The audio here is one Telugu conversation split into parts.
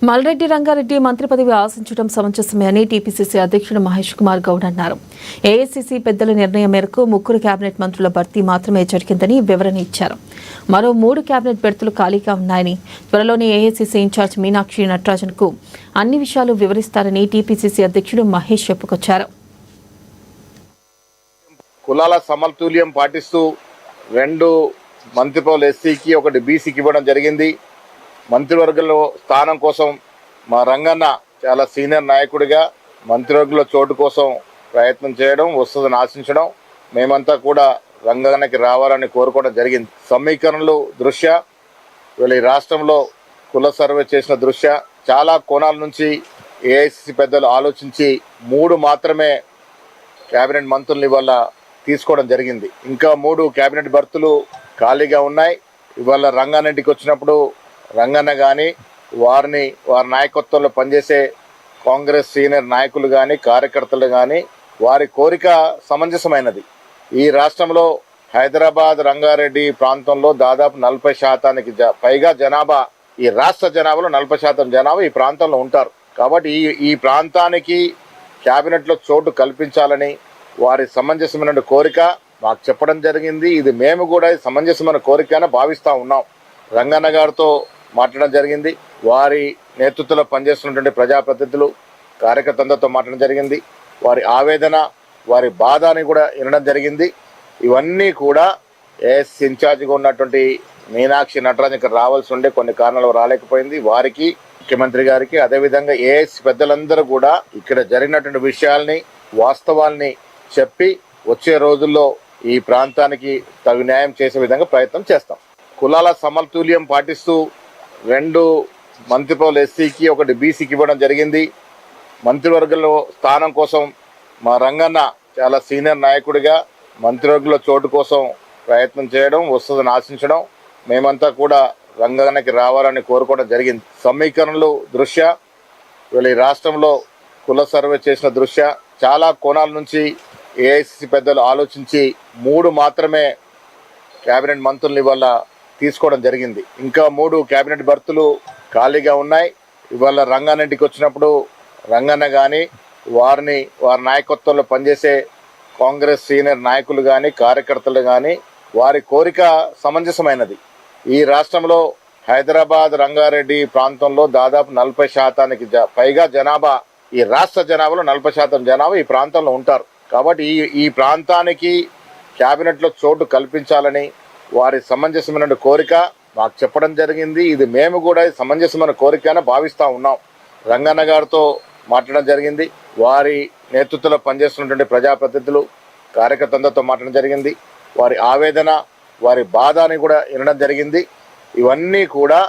మల్రెడ్డి రంగారెడ్డి మంత్రి పదవి ఆశించడం సమంజసమే అని టీపీసీసీ అధ్యక్షుడు మహేష్ కుమార్ గౌడ్ అన్నారు. ఏఐసీసీ పెద్దల నిర్ణయం మేరకు 3 కేబినెట్ మంత్రుల భర్తీ మాత్రమే జరిగిందని వివరణ ఇచ్చారు. మరో 3 కేబినెట్ బెర్తులు ఖాళీగా ఉన్నాయని, త్వరలోనే ఏఐసీసీ ఇన్ఛార్జ్ మీనాక్షి నటరాజన్కు అన్ని విషయాలు వివరిస్తారని టీపీసీసీ అధ్యక్షుడు మహేష్ చెప్పుకొచ్చారు. కులాల సమతుల్యం పాటిస్తూ 2 మంత్రి పదవులు ఎస్సీకి 1 బీసీకి ఇవ్వడం జరిగింది. మంత్రివర్గంలో స్థానం కోసం మా రంగన్న చాలా సీనియర్ నాయకుడిగా మంత్రివర్గంలో చోటు కోసం ప్రయత్నం చేయడం, వస్తుందని ఆశించడం, మేమంతా కూడా రంగన్నకి రావాలని కోరుకోవడం జరిగింది. సమీకరణలు దృష్ట్యా వీళ్ళ ఈ రాష్ట్రంలో కుల సర్వే చేసిన దృష్ట్యా చాలా కోణాల నుంచి ఏఐసీసీ పెద్దలు ఆలోచించి 3 మాత్రమే కేబినెట్ మంత్రులు ఇవాళ తీసుకోవడం జరిగింది. ఇంకా 3 కేబినెట్ బర్తులు ఖాళీగా ఉన్నాయి. ఇవాళ రంగారెడ్డికి వచ్చినప్పుడు రంగన్న కానీ వారి నాయకత్వంలో పనిచేసే కాంగ్రెస్ సీనియర్ నాయకులు కానీ కార్యకర్తలు కానీ వారి కోరిక సమంజసమైనది. ఈ రాష్ట్రంలో హైదరాబాద్ రంగారెడ్డి ప్రాంతంలో దాదాపు 40% పైగా జనాభా, ఈ రాష్ట్ర జనాభాలో 40% జనాభా ఈ ప్రాంతంలో ఉంటారు. కాబట్టి ఈ ప్రాంతానికి క్యాబినెట్లో చోటు కల్పించాలని వారి సమంజసమైన కోరిక మాకు చెప్పడం జరిగింది. ఇది మేము కూడా సమంజసమైన కోరిక అని భావిస్తూ ఉన్నాం. రంగన్న గారితో మాట్లాడడం జరిగింది. వారి నేతృత్వంలో పనిచేస్తున్నటువంటి ప్రజాప్రతినిధులు కార్యకర్తలతో మాట్లాడడం జరిగింది. వారి ఆవేదన, వారి బాధని కూడా వినడం జరిగింది. ఇవన్నీ కూడా ఏఎస్ ఇన్ఛార్జిగా ఉన్నటువంటి మీనాక్షి నటరాజన్ ఇక్కడ రావాల్సి ఉండే కొన్ని కారణాలు రాలేకపోయింది. వారికి, ముఖ్యమంత్రి గారికి, అదేవిధంగా ఏఎస్ పెద్దలందరూ కూడా ఇక్కడ జరిగినటువంటి విషయాల్ని, వాస్తవాల్ని చెప్పి వచ్చే రోజుల్లో ఈ ప్రాంతానికి తగు న్యాయం చేసే విధంగా ప్రయత్నం చేస్తాం. కులాల సమతుల్యం పాటిస్తూ 2 మంత్రి పదవులు ఎస్సీకి 1 బీసీకి ఇవ్వడం జరిగింది. మంత్రివర్గంలో స్థానం కోసం మా రంగన్న చాలా సీనియర్ నాయకుడిగా మంత్రివర్గంలో చోటు కోసం ప్రయత్నం చేయడం, వస్తుందని ఆశించడం, మేమంతా కూడా రంగన్నకి రావాలని కోరుకోవడం జరిగింది. సమీకరణలు దృష్ట్యా వీళ్ళ ఈ రాష్ట్రంలో కుల సర్వే చేసిన దృష్ట్యా చాలా కోణాల నుంచి ఏఐసీసీ పెద్దలు ఆలోచించి 3 మాత్రమే కేబినెట్ మంత్రులు ఇవాళ తీసుకోవడం జరిగింది. ఇంకా 3 కేబినెట్ బర్తులు ఖాళీగా ఉన్నాయి. ఇవాళ రంగారెడ్డికి వచ్చినప్పుడు రంగన్న కానీ వారి నాయకత్వంలో పనిచేసే కాంగ్రెస్ సీనియర్ నాయకులు కానీ కార్యకర్తలు కానీ వారి కోరిక సమంజసమైనది. ఈ రాష్ట్రంలో హైదరాబాద్ రంగారెడ్డి ప్రాంతంలో దాదాపు 40% పైగా జనాభా, ఈ రాష్ట్ర జనాభాలో 40% జనాభా ఈ ప్రాంతంలో ఉంటారు. కాబట్టి ఈ ప్రాంతానికి క్యాబినెట్లో చోటు కల్పించాలని వారి సమంజసమైన కోరిక మాకు చెప్పడం జరిగింది. ఇది మేము కూడా సమంజసమైన కోరిక అని భావిస్తూ ఉన్నాం. రంగన్న గారితో మాట్లాడడం జరిగింది. వారి నేతృత్వంలో పనిచేస్తున్నటువంటి ప్రజాప్రతినిధులు కార్యకర్తలతో మాట్లాడడం జరిగింది. వారి ఆవేదన, వారి బాధని కూడా వినడం జరిగింది. ఇవన్నీ కూడా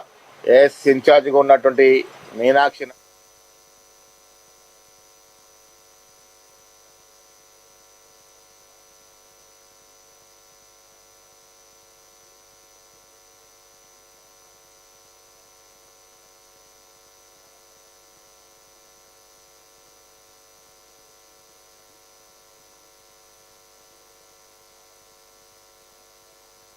ఏఎస్ ఇన్ఛార్జిగా ఉన్నటువంటి మీనాక్షి